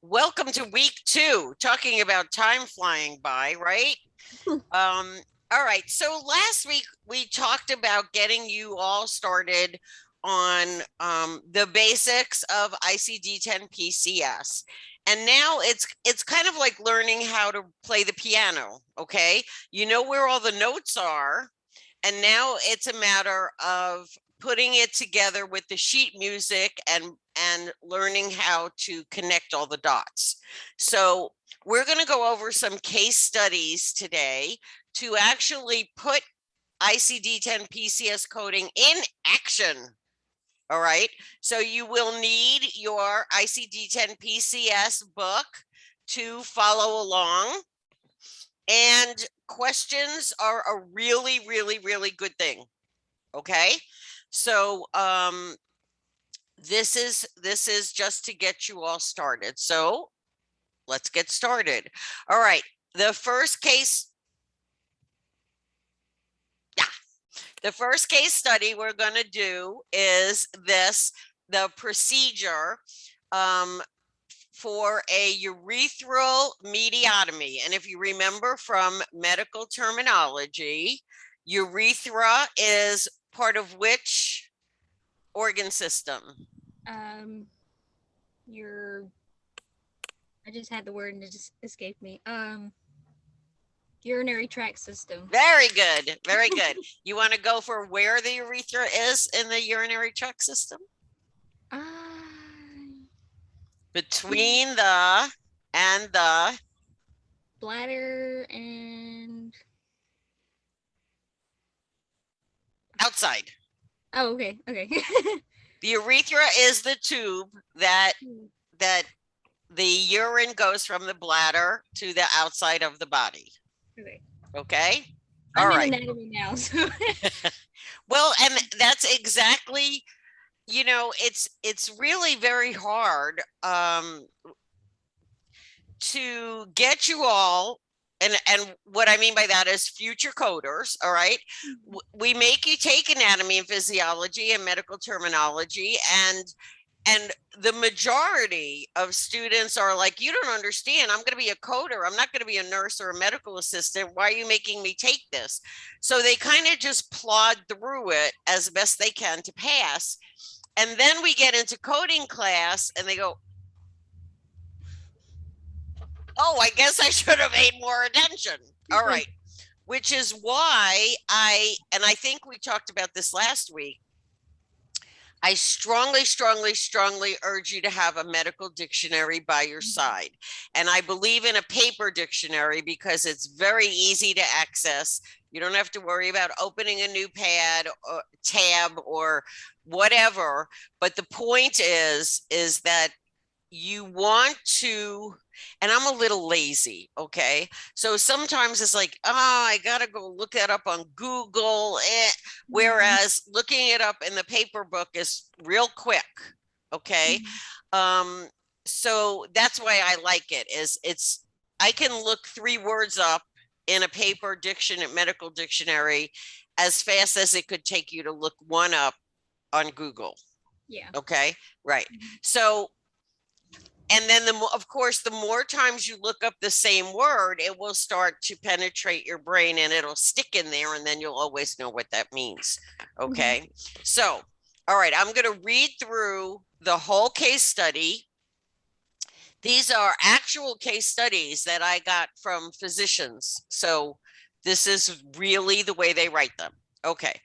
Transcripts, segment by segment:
Welcome to week 2, talking about time flying by, right? All right. So last week we talked about getting you all started on the basics of ICD-10 PCS. And now it's kind of like learning how to play the piano, okay? You know where all the notes are, and now it's a matter of putting it together with the sheet music and learning how to connect all the dots. So we're going to go over some case studies today to actually put ICD-10 PCS coding in action. All right. So you will need your ICD-10 PCS book to follow along. And questions are a really, really, really good thing. Okay. So this is just to get you all started. So let's get started. All right. The first case The first case study we're going to do is the procedure for a urethral mediotomy. And if you remember from medical terminology, urethra is part of which organ system? Your I just had the word and it just escaped me. Urinary tract system. Very good. Very good. You want to go for where the urethra is in the urinary tract system? Uh, Between the and the Bladder and outside. oh, okay, okay. The urethra is the tube that the urine goes from the bladder to the outside of the body. Okay. Okay. I'm All in right. anatomy now, so Well, and that's exactly, it's really very hard to get you all, and what I mean by that is future coders. All right. We make you take anatomy and physiology and medical terminology, and the majority of students are like, you don't understand. I'm going to be a coder. I'm not going to be a nurse or a medical assistant. Why are you making me take this? So they kind of just plod through it as best they can to pass. And then we get into coding class and they go, oh, I guess I should have paid more attention. All right. Which is why I think we talked about this last week. I strongly, strongly, strongly urge you to have a medical dictionary by your side. And I believe in a paper dictionary because it's very easy to access. You don't have to worry about opening a new pad or tab or whatever. But the point is that you want to, and I'm a little lazy, okay? So sometimes it's like, oh, I gotta go look that up on Google. Whereas looking it up in the paper book is real quick, okay? So that's why I like it. I can look 3 words up in a paper medical dictionary as fast as it could take you to look one up on Google. yeah. Okay, right. So and then of course, the more times you look up the same word, it will start to penetrate your brain and it'll stick in there, and then you'll always know what that means. Okay. So, all right, I'm going to read through the whole case study. These are actual case studies that I got from physicians. So this is really the way they write them. Okay.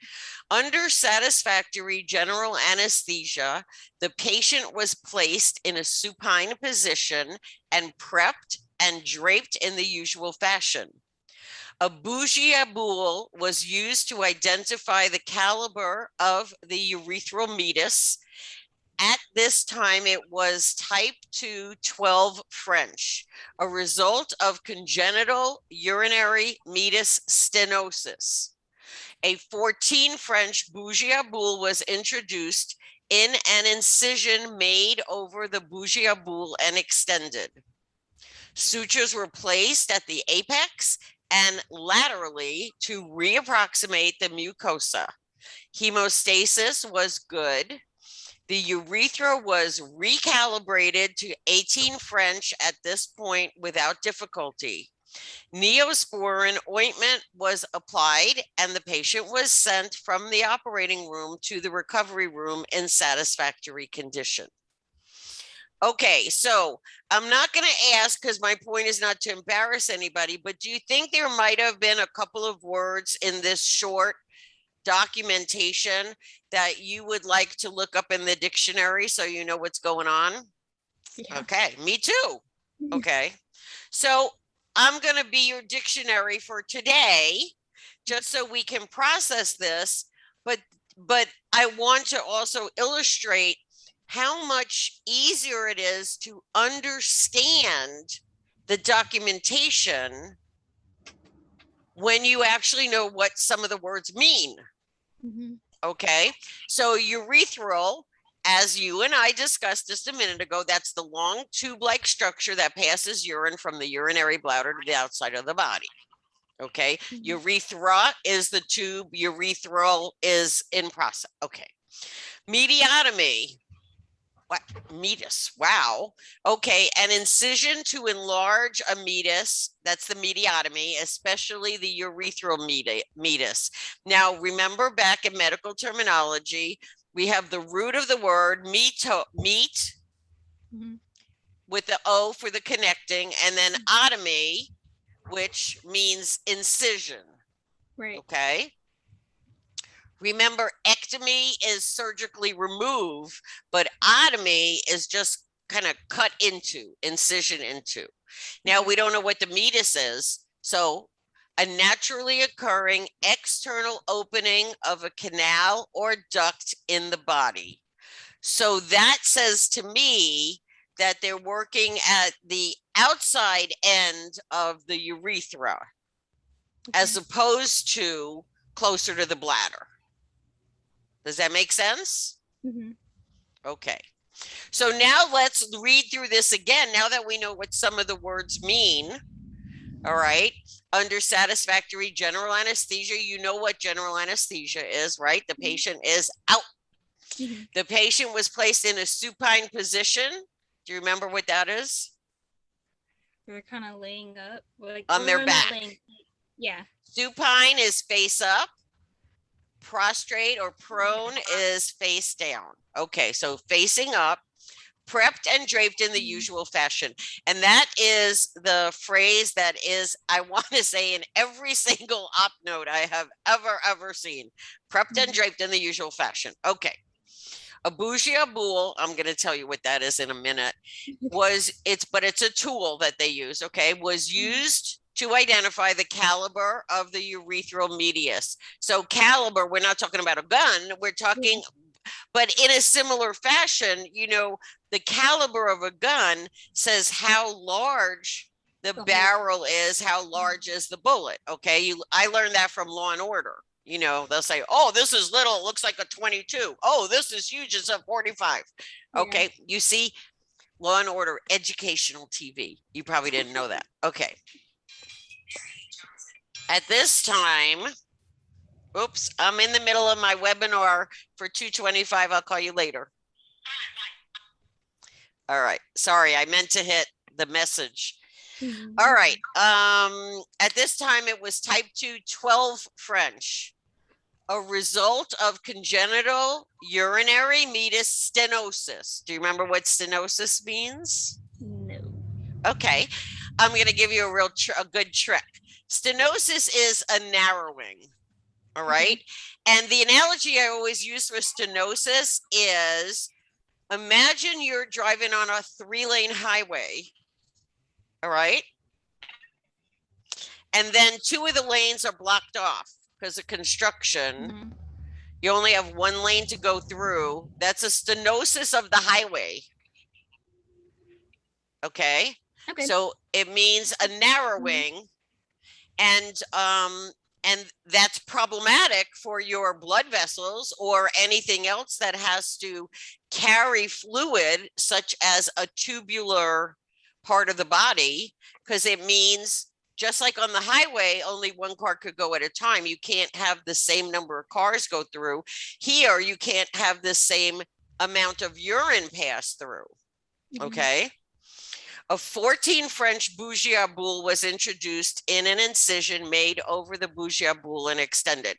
Under satisfactory general anesthesia, the patient was placed in a supine position and prepped and draped in the usual fashion. A bougie-boule was used to identify the caliber of the urethral meatus. At this time, it was type 2 12 French, a result of congenital urinary meatus stenosis. A 14 French bougie-boule was introduced in an incision made over the bougie-boule and extended. Sutures were placed at the apex and laterally to reapproximate the mucosa. Hemostasis was good. The urethra was recalibrated to 18 French at this point without difficulty. Neosporin ointment was applied and the patient was sent from the operating room to the recovery room in satisfactory condition. Okay, so I'm not going to ask because my point is not to embarrass anybody, but do you think there might have been a couple of words in this short documentation that you would like to look up in the dictionary so you know what's going on? Yeah. Okay, me too. Okay, so I'm going to be your dictionary for today just so we can process this, but I want to also illustrate how much easier it is to understand the documentation when you actually know what some of the words mean. Okay, so urethral, as you and I discussed just a minute ago, that's the long tube-like structure that passes urine from the urinary bladder to the outside of the body. Okay, urethra is the tube, urethral is in process. Okay, mediotomy. What? Meatus. Wow. Okay. An incision to enlarge a meatus. That's the mediotomy, especially the urethral meatus. Now, remember back in medical terminology, we have the root of the word meat with the O for the connecting, and then otomy, which means incision. Right. Okay. Remember, ectomy is surgically remove, but otomy is just kind of cut into, incision into. Now, we don't know what the meatus is. So a naturally occurring external opening of a canal or duct in the body. So that says to me that they're working at the outside end of the urethra, as opposed to closer to the bladder. Does that make sense? Okay. So now let's read through this again. Now that we know what some of the words mean. All right. Under satisfactory general anesthesia, you know what general anesthesia is, right? The patient is out. The patient was placed in a supine position. Do you remember what that is? They're kind of laying up. Like, on their back. Yeah. Supine is face up. Prostrate or prone is face down. Okay, so facing up, prepped and draped in the usual fashion. And that is the phrase that is, I want to say, in every single op note I have ever seen. Prepped and draped in the usual fashion. Okay. A bougie boule, I'm going to tell you what that is in a minute, but it's a tool that they use, okay, was used to identify the caliber of the urethral meatus. So caliber, we're not talking about a gun, we're talking, but in a similar fashion, you know, the caliber of a gun says how large the barrel is, how large is the bullet. Okay, I learned that from Law and Order. You know, they'll say, oh, this is little, it looks like a 22. Oh, this is huge, it's a 45. Okay, you see, Law and Order, educational TV. You probably didn't know that. Okay. At this time, oops, I'm in the middle of my webinar for 225. I'll call you later. All right. Sorry, I meant to hit the message. All right. At this time, it was type 2, 12 French. A result of congenital urinary meatus stenosis. Do you remember what stenosis means? No. Okay. I'm going to give you a good trick. Stenosis is a narrowing. All right. And the analogy I always use for stenosis is, imagine you're driving on a 3-lane highway. All right. And then 2 of the lanes are blocked off because of construction. You only have 1 lane to go through. That's a stenosis of the highway. Okay. So it means a narrowing. And that's problematic for your blood vessels or anything else that has to carry fluid, such as a tubular part of the body, because it means, just like on the highway, only 1 car could go at a time. You can't have the same number of cars go through. Here, you can't have the same amount of urine passed through. Mhm. Okay. A 14 French bougie boule was introduced in an incision made over the bougie boule and extended.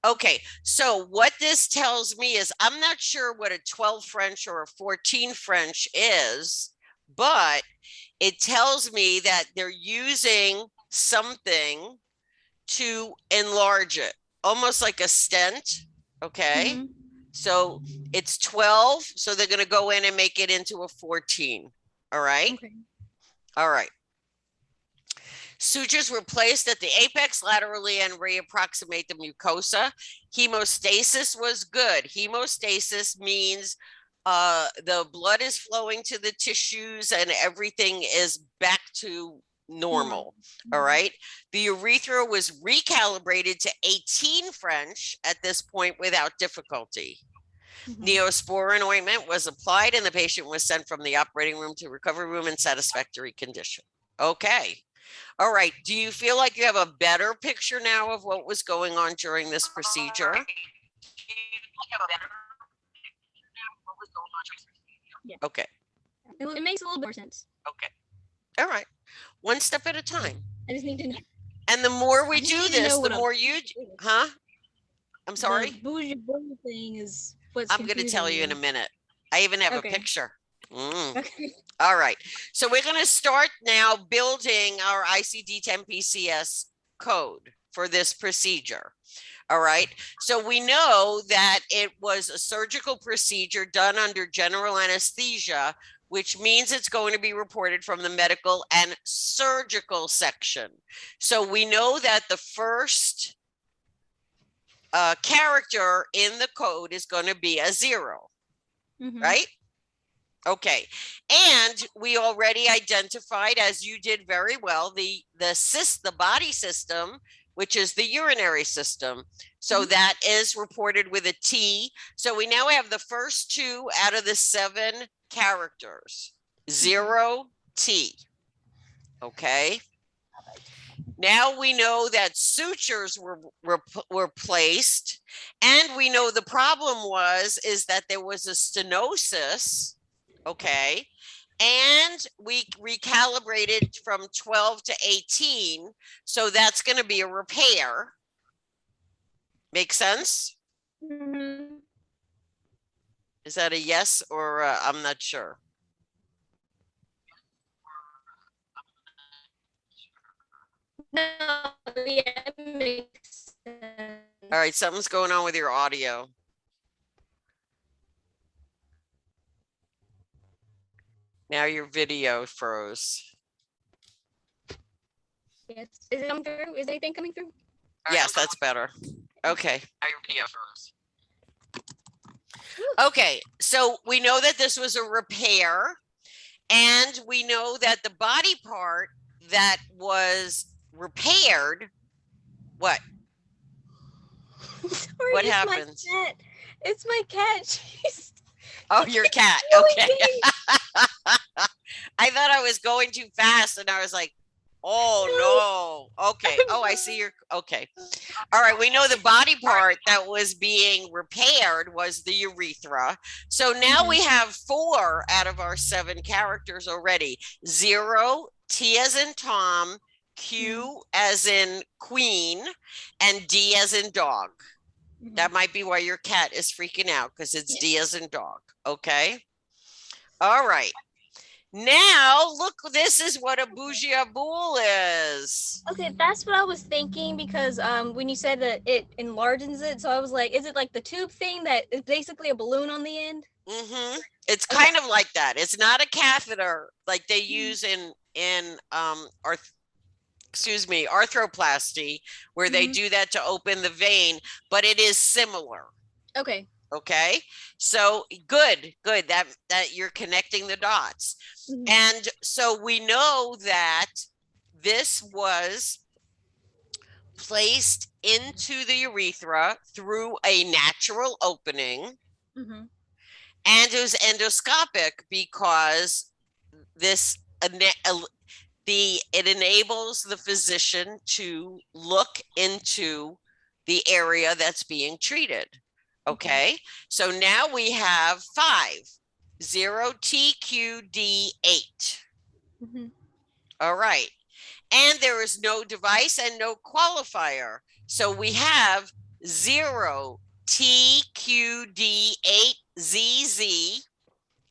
Okay, so what this tells me is I'm not sure what a 12 French or a 14 French is, but it tells me that they're using something to enlarge it, almost like a stent. Okay, Mhm. so it's 12, so they're going to go in and make it into a 14. All right. Okay. All right. Sutures were placed at the apex laterally and reapproximate the mucosa. Hemostasis was good. Hemostasis means the blood is flowing to the tissues and everything is back to normal. All right. The urethra was recalibrated to 18 French at this point without difficulty. Neosporin ointment was applied and the patient was sent from the operating room to recovery room in satisfactory condition. Okay. All right. Do you feel like you have a better picture now of what was going on during this procedure? Yeah. Okay. It makes a little more sense. Okay. All right. One step at a time. I just need to know. And the more we I just do need to this, know the what more you, huh? I'm The sorry. bougie boule thing is what's I'm going to tell you in a minute. I even have Okay. a picture. Okay. All right. So we're going to start now building our ICD-10 PCS code for this procedure. All right. So we know that it was a surgical procedure done under general anesthesia, which means it's going to be reported from the medical and surgical section. So we know that the first character in the code is going to be a 0, right? Okay. And we already identified, as you did very well, the body system, which is the urinary system. So that is reported with a T. So we now have the first 2 out of the 7 characters. 0 T. Okay. Now we know that sutures were placed, and we know the problem is that there was a stenosis. Okay. And we recalibrated from 12 to 18. So that's going to be a repair. Make sense? Is that a yes or I'm not sure? No, yeah, it makes sense. All right. Something's going on with your audio. Now your video froze. Yes. Is it coming through? Is anything coming through? Yes, that's better. Okay. Okay, so we know that this was a repair, and we know that the body part that was repaired, what? Sorry, What it's happened? My cat. It's my cat. She's Oh, your cat. Okay. I thought I was going too fast, and I was like, oh no. Okay. Oh, I see your, okay. All right. We know the body part that was being repaired was the urethra. So now we have 4 out of our 7 characters already. 0, T as in Tom, Q as in queen, and D as in dog. That might be why your cat is freaking out, because it's D as in dog. Okay. All right. Now, look, this is what a bougie boule is. Okay, that's what I was thinking, because when you said that it enlarges it, so I was like, is it like the tube thing that is basically a balloon on the end? It's kind of like that. It's not a catheter like they use in arthroplasty, where they do that to open the vein, but it is similar. Okay. Okay, so good that you're connecting the dots. And so we know that this was placed into the urethra through a natural opening, and it was endoscopic because it enables the physician to look into the area that's being treated. Okay, so now we have 5, 0TQD8. Mhm. All right, and there is no device and no qualifier. So we have 0TQD8ZZ,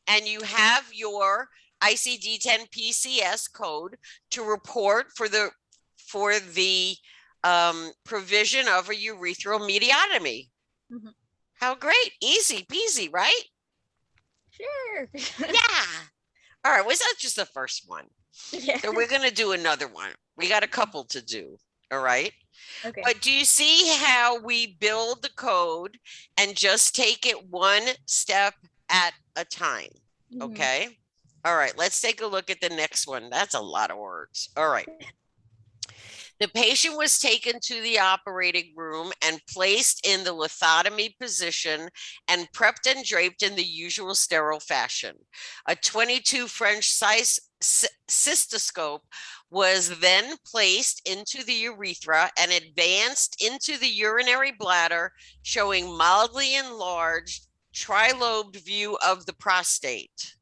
and you have your ICD-10 PCS code to report for the provision of a urethral mediotomy. Mhm. How great, easy peasy, right? Sure. Yeah. All right, was that just the first one? Yeah. So we're going to do another one. We got a couple to do. All right. Okay. But do you see how we build the code and just take it one step at a time? Mhm. Okay. All right. Let's take a look at the next one. That's a lot of words. All right. The patient was taken to the operating room and placed in the lithotomy position and prepped and draped in the usual sterile fashion. A 22 French size cystoscope was then placed into the urethra and advanced into the urinary bladder, showing mildly enlarged trilobed view of the prostate.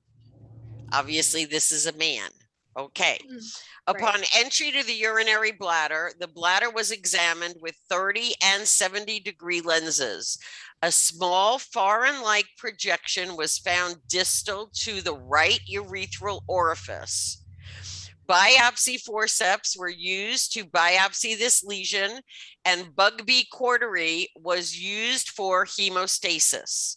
Obviously, this is a man. Okay. Upon entry to the urinary bladder, the bladder was examined with 30 and 70-degree lenses. A small foreign-like projection was found distal to the right urethral orifice. Biopsy forceps were used to biopsy this lesion, and Bugbee cautery was used for hemostasis.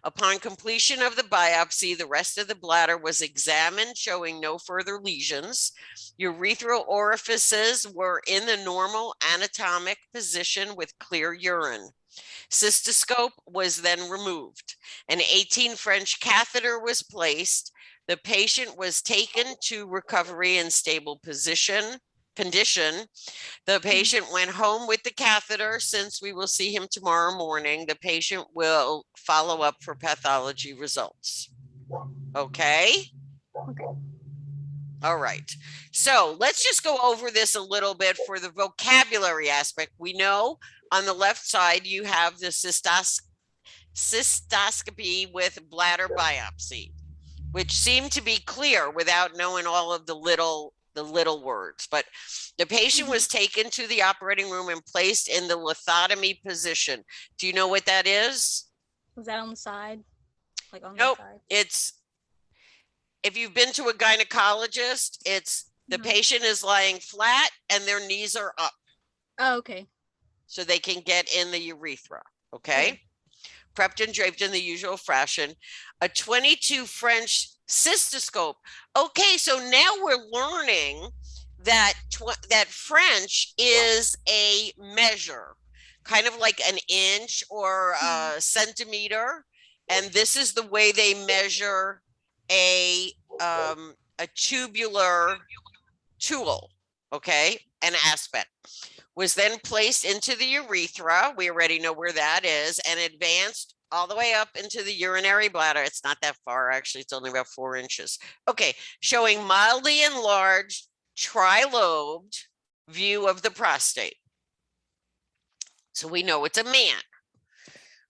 Upon completion of the biopsy, the rest of the bladder was examined, showing no further lesions. Urethral orifices were in the normal anatomic position with clear urine. Cystoscope was then removed. An 18 French catheter was placed. The patient was taken to recovery in stable condition. The patient went home with the catheter. Since we will see him tomorrow morning, the patient will follow up for pathology results. Okay? Okay. All right. So let's just go over this a little bit for the vocabulary aspect. We know on the left side, you have the cystoscopy with bladder biopsy, which seemed to be clear without knowing all of the little words. But the patient was taken to the operating room and placed in the lithotomy position. Do you know what that is? Was that on the side? Like on Nope. the side? It's, if you've been to a gynecologist, it's the patient is lying flat and their knees are up Oh, okay. so they can get in the urethra. Okay. Prepped and draped in the usual fashion. A 22 French cystoscope. Okay, so now we're learning that that French is a measure, kind of like an inch or a centimeter, and this is the way they measure a tubular tool. Okay, an aspect was then placed into the urethra. We already know where that is, and advanced all the way up into the urinary bladder. It's not that far, actually. It's only about 4 inches. Okay, showing mildly enlarged trilobed view of the prostate. So we know it's a man.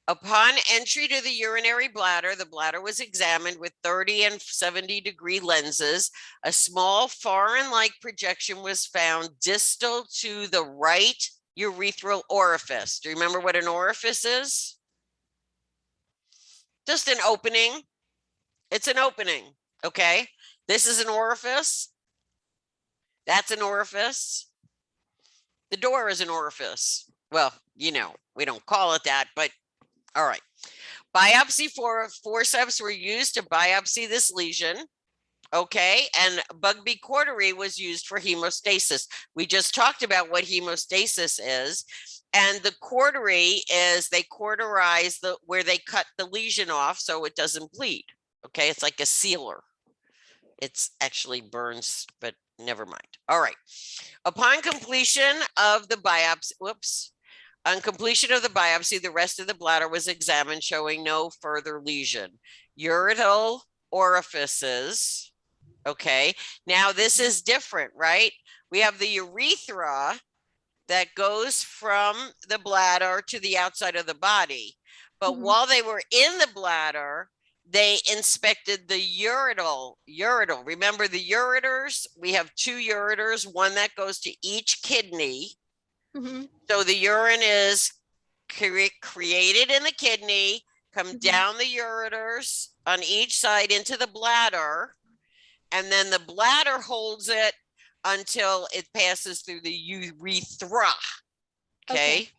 Upon entry to the urinary bladder, the bladder was examined with 30 and 70-degree lenses. A small foreign-like projection was found distal to the right urethral orifice. Do you remember what an orifice is? Just an opening. It's an opening, okay? This is an orifice. That's an orifice. The door is an orifice. Well, you know, we don't call it that, but all right. Biopsy forceps were used to biopsy this lesion. Okay, and Bugbee cautery was used for hemostasis. We just talked about what hemostasis is. And the cautery is they cauterize where they cut the lesion off so it doesn't bleed. Okay, it's like a sealer. It's actually burns, but never mind. All right. Upon completion of the biopsy, on completion of the biopsy, the rest of the bladder was examined, showing no further lesion. Ureteral orifices. Okay. Now this is different, right? We have the urethra that goes from the bladder to the outside of the body. But while they were in the bladder, they inspected the ureter. Remember the ureters? We have two ureters, one that goes to each kidney. So the urine is created in the kidney, come down the ureters on each side into the bladder, and then the bladder holds it until it passes through the urethra. Okay.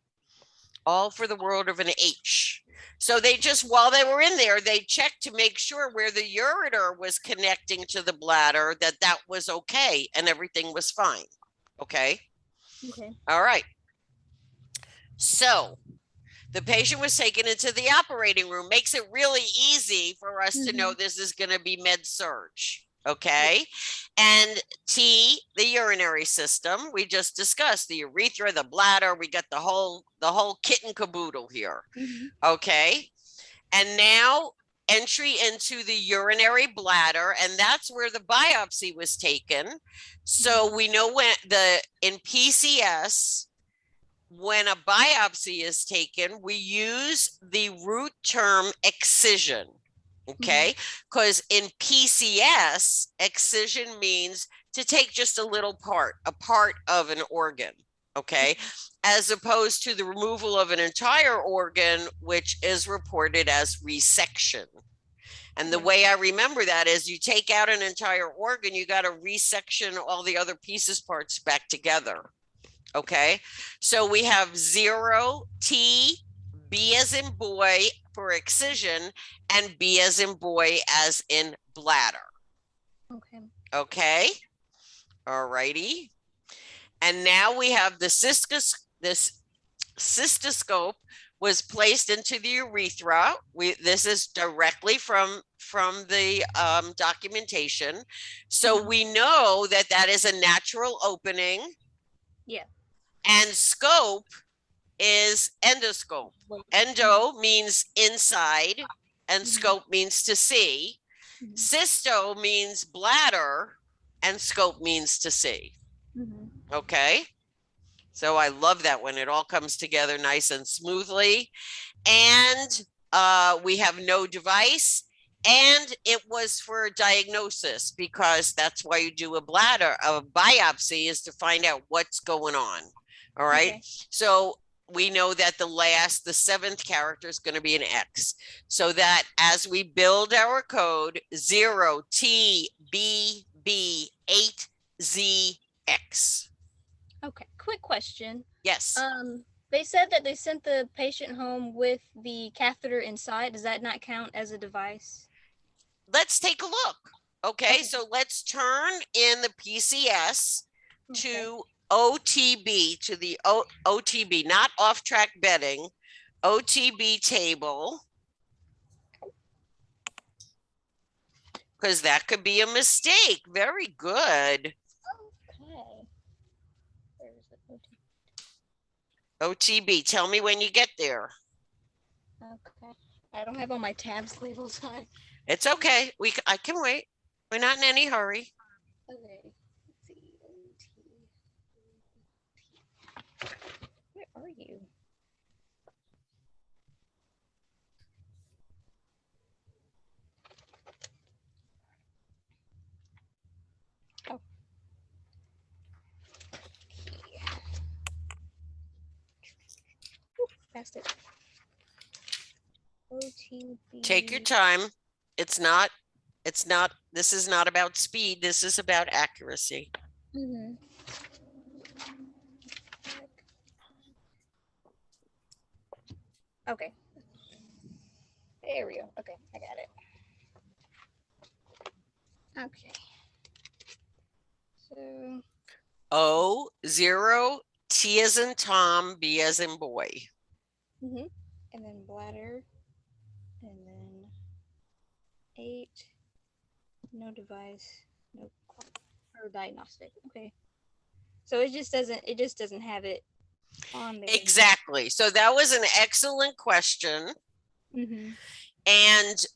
All for the world of an H. So they just, while they were in there, they checked to make sure where the ureter was connecting to the bladder, that was okay and everything was fine. Okay. All right. So the patient was taken into the operating room. Makes it really easy for us to know this is going to be med-surg. Okay. And T, the urinary system, we just discussed the urethra, the bladder. We got the whole kit and caboodle here. Okay. And now entry into the urinary bladder, and that's where the biopsy was taken. So we know in PCS, when a biopsy is taken, we use the root term excision. Okay, because in PCS, excision means to take just a little part, a part of an organ. Okay, as opposed to the removal of an entire organ, which is reported as resection. And the way I remember that is you take out an entire organ, you got to resection all the other pieces, parts back together. Okay, so we have 0, T, B as in boy for excision, and B as in boy as in bladder. Okay. All righty. And now we have the cystoscope was placed into the urethra. This is directly from the documentation. So we know that is a natural opening. Yeah. And scope is endoscope. Endo means inside and scope means to see. Cysto means bladder and scope means to see. Okay. So I love that when it all comes together nice and smoothly. And we have no device. And it was for diagnosis because that's why you do a biopsy is to find out what's going on. All right. So we know that the seventh character is going to be an X. So that as we build our code, 0, T, B, B, 8, Z, X. Okay. Quick question. Yes. They said that they sent the patient home with the catheter inside. Does that not count as a device? Let's take a look. Okay. So let's turn in the PCS to OTB, to the OTB, not off-track bedding, OTB table, because that could be a mistake. Very good. Okay. OTB, tell me when you get there. Okay. I don't have all my tabs labeled on. It's okay. I can wait. We're not in any hurry. Okay. Where are you? Oh. Ooh, passed it. OTB. Take your time. This is not about speed. This is about accuracy. Okay. There we go. Okay, I got it. Okay. So O, 0, T as in Tom, B as in boy. and then bladder, and then 8, no device, no or diagnostic. Okay. So it just doesn't have it on there. Exactly. So that was an excellent question. And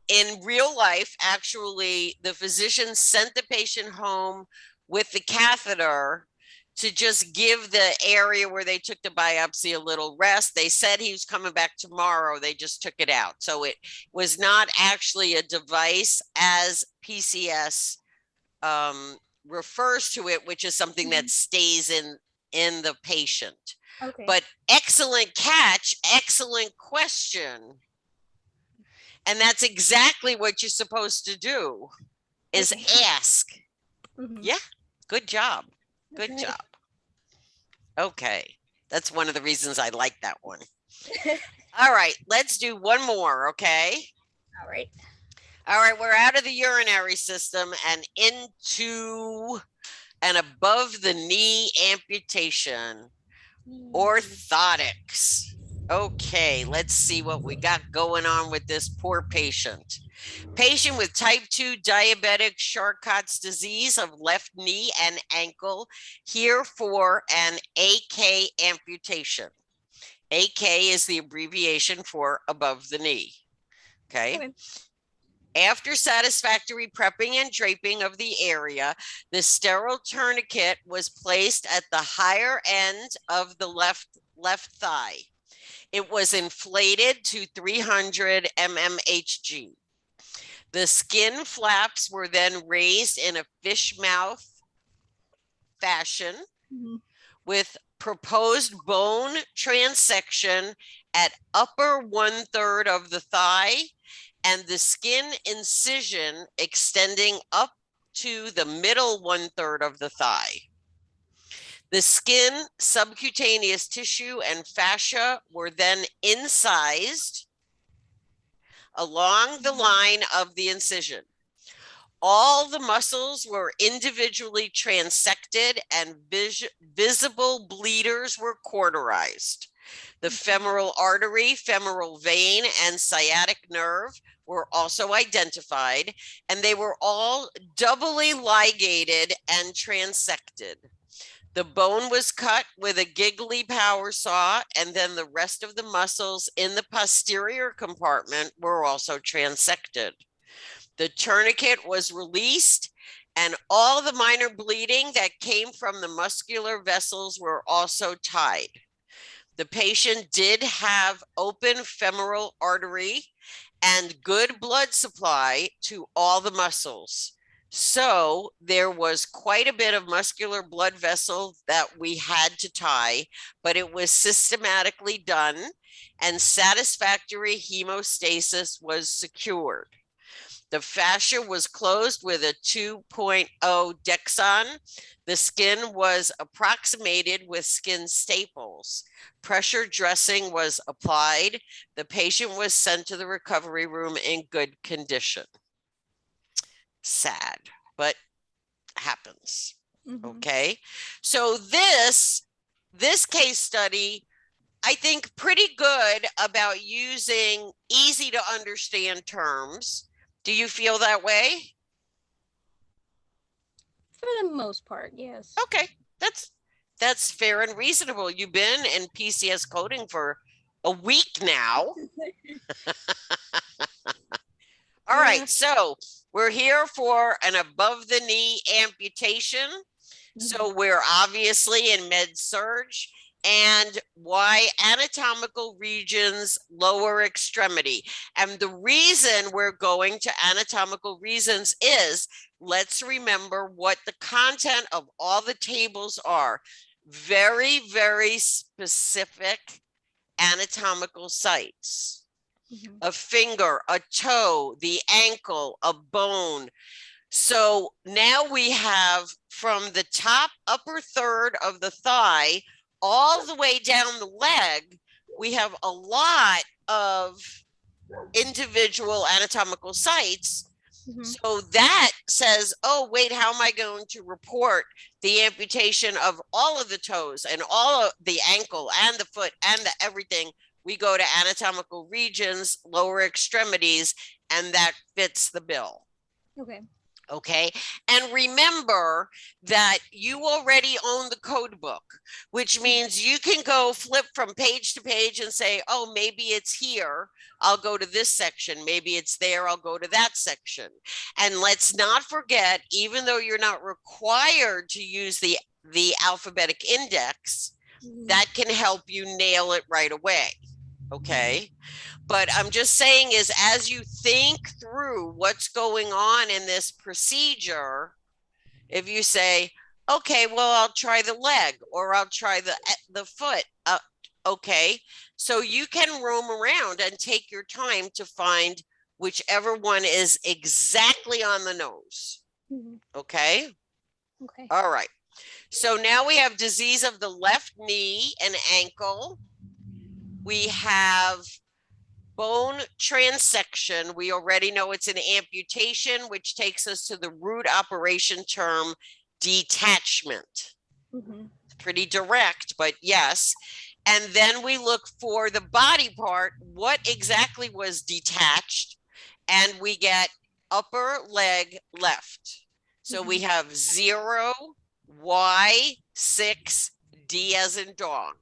in real life, actually, the physician sent the patient home with the catheter to just give the area where they took the biopsy a little rest. They said he was coming back tomorrow. They just took it out. So it was not actually a device as PCS refers to it, which is something that stays in the patient. Okay. But excellent catch, excellent question. And that's exactly what you're supposed to do is ask. Yeah, good job. Good job. Okay, that's one of the reasons I like that one. All right, let's do one more, okay? All right. All right, we're out of the urinary system and into an above the knee amputation, orthotics. Okay, let's see what we got going on with this poor patient. Patient with type 2 diabetic Charcot's disease of left knee and ankle, here for an AK amputation. AK is the abbreviation for above the knee. Okay. After satisfactory prepping and draping of the area, the sterile tourniquet was placed at the higher end of the left thigh. It was inflated to 300 mmHg. The skin flaps were then raised in a fish mouth fashion with proposed bone transection at upper 1/3 of the thigh and the skin incision extending up to the middle 1/3 of the thigh. The skin, subcutaneous tissue, and fascia were then incised along the line of the incision. All the muscles were individually transected and visible bleeders were cauterized. The femoral artery, femoral vein, and sciatic nerve were also identified, and they were all doubly ligated and transected. The bone was cut with a giggly power saw, and then the rest of the muscles in the posterior compartment were also transected. The tourniquet was released, and all the minor bleeding that came from the muscular vessels were also tied. The patient did have open femoral artery and good blood supply to all the muscles. So there was quite a bit of muscular blood vessel that we had to tie, but it was systematically done and satisfactory hemostasis was secured. The fascia was closed with a 2.0 Dexon. The skin was approximated with skin staples. Pressure dressing was applied. The patient was sent to the recovery room in good condition. Sad, but happens. Okay. So this case study, I think pretty good about using easy to understand terms. Do you feel that way? For the most part, yes. Okay, that's fair and reasonable. You've been in PCS coding for a week now. All right, so we're here for an above the knee amputation. So we're obviously in med surge. And why anatomical regions, lower extremity. And the reason we're going to anatomical regions is, let's remember what the content of all the tables are. Very, very specific anatomical sites. A finger, a toe, the ankle, a bone. So now we have from the top upper third of the thigh all the way down the leg, we have a lot of individual anatomical sites. So that says, oh, wait, how am I going to report the amputation of all of the toes and all of the ankle and the foot and the everything? We go to anatomical regions, lower extremities, and that fits the bill. Okay. Okay. And remember that you already own the code book, which means you can go flip from page to page and say, oh, maybe it's here. I'll go to this section. Maybe it's there. I'll go to that section. And let's not forget, even though you're not required to use the the alphabetic index, that can help you nail it right away. Okay. But I'm just saying is as you think through what's going on in this procedure, if you say, okay, well, I'll try the leg or I'll try the foot. Okay. So you can roam around and take your time to find whichever one is exactly on the nose. Okay. Okay. All right. So now we have disease of the left knee and ankle. We have bone transection. We already know it's an amputation, which takes us to the root operation term detachment. Pretty direct, but yes. And then we look for the body part. What exactly was detached? And we get upper leg left. So we have 0, Y, 6, D as in dog.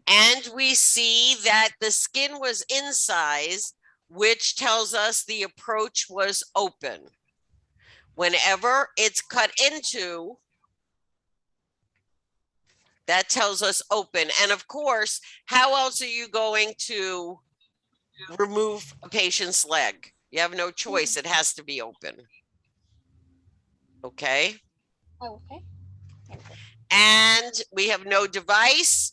And we see that the skin was incised, which tells us the approach was open. Whenever it's cut into, that tells us open. And of course, how else are you going to remove a patient's leg? You have no choice. It has to be open. Okay. Okay. And we have no device.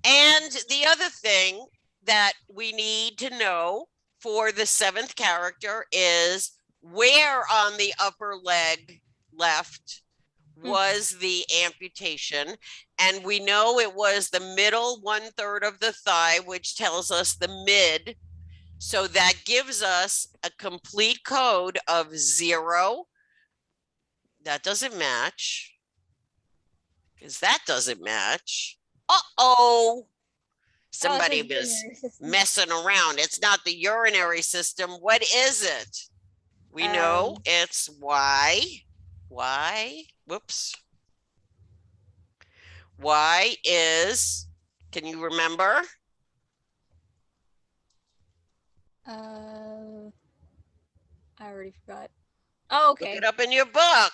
And the other thing that we need to know for the 7th character is where on the upper leg left was the amputation. And we know it was the middle 1/3 of the thigh, which tells us the mid. So that gives us a complete code of 0. That doesn't match. Because that doesn't match. Uh-oh. Somebody was messing around. It's not the urinary system. What is it? We know it's Y. Y. Whoops. Y is, can you remember? I already forgot. Oh, okay. Look it up in your book.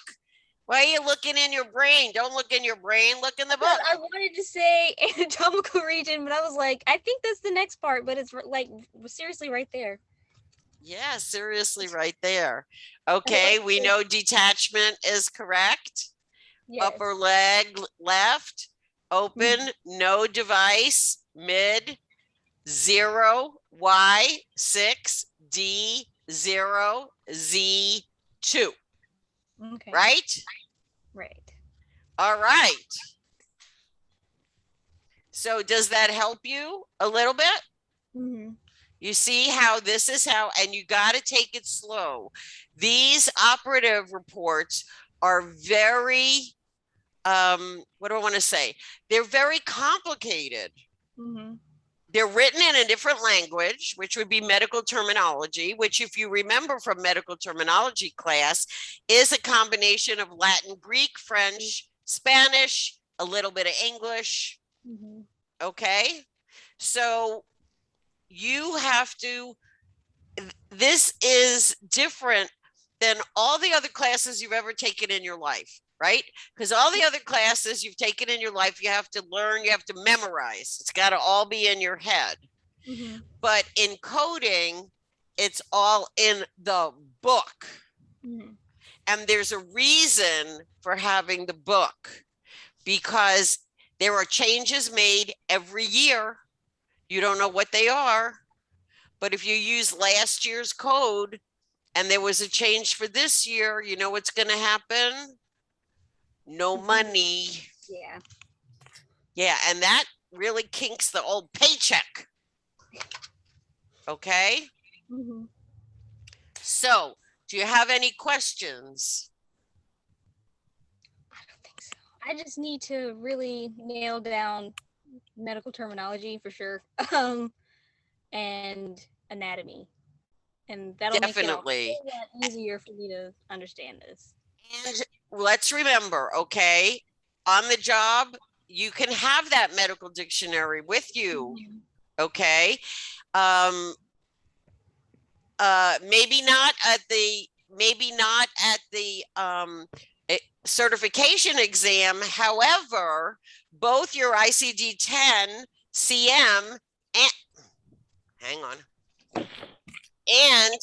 Why are you looking in your brain? Don't look in your brain. Look in the book. I wanted to say anatomical region, but I was like, I think that's the next part, but it's like seriously right there. Yeah, seriously right there. Okay, we know detachment is correct. Yes. Upper leg left, open, no device, mid, 0, Y, 6, D, 0, Z, 2. Okay. Right? Right. All right. So does that help you a little bit? You see how this is how, and you got to take it slow. These operative reports are very, what do I want to say? They're very complicated. They're written in a different language, which would be medical terminology, which if you remember from medical terminology class, is a combination of Latin, Greek, French, Spanish, a little bit of English. Okay. So you have to, this is different than all the other classes you've ever taken in your life, right? Because all the other classes you've taken in your life, you have to learn, you have to memorize. It's got to all be in your head. But in coding, it's all in the book. And there's a reason for having the book, because there are changes made every year. You don't know what they are. But if you use last year's code and there was a change for this year, you know what's going to happen? No money. Yeah. Yeah, and that really kinks the old paycheck. Okay? So, do you have any questions? I don't think so. I just need to really nail down medical terminology for sure. And anatomy. And that'll Definitely make it a lot easier for me to understand this. And let's remember, okay, on the job, you can have that medical dictionary with you. Okay. Maybe not at the maybe not at the certification exam. However, both your ICD-10 CM and hang on and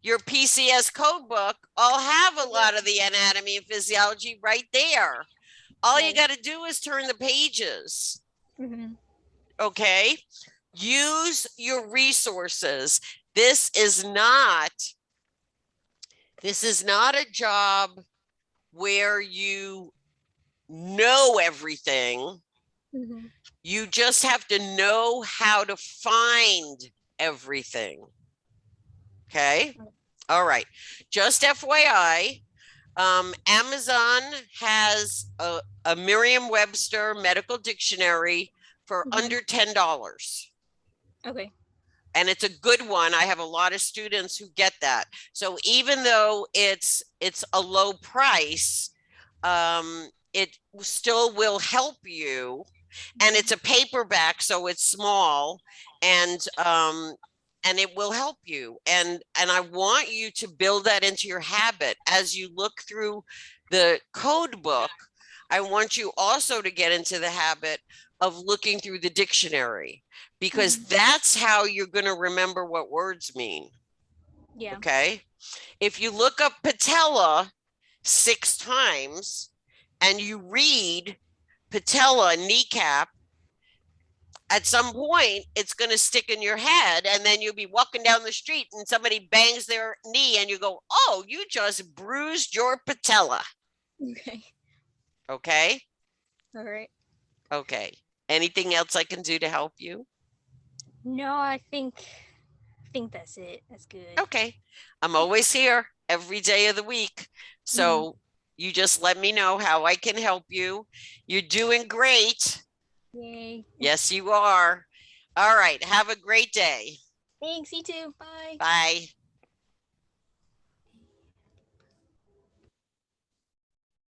your PCS code book all have a lot of the anatomy and physiology right there. All you got to do is turn the pages. Okay. Use your resources. This is not a job where you know everything. You just have to know how to find everything. Okay. All right. Just FYI, Amazon has a Merriam-Webster medical dictionary for under $10. Okay. And it's a good one. I have a lot of students who get that. So even though it's a low price, it still will help you. And it's a paperback, so it's small, and it will help you. And I want you to build that into your habit as you look through the code book. I want you also to get into the habit of looking through the dictionary, because that's how you're going to remember what words mean. Yeah. Okay. If you look up patella 6 times and you read patella kneecap, at some point it's going to stick in your head, and then you'll be walking down the street and somebody bangs their knee and you go, oh, you just bruised your patella. Okay. Okay. All right. Okay. Anything else I can do to help you? No, I think that's it. That's good. Okay. I'm always here every day of the week. So you just let me know how I can help you. You're doing great. Yay. Yes, you are. All right. Have a great day. Thanks, you too. Bye. Bye.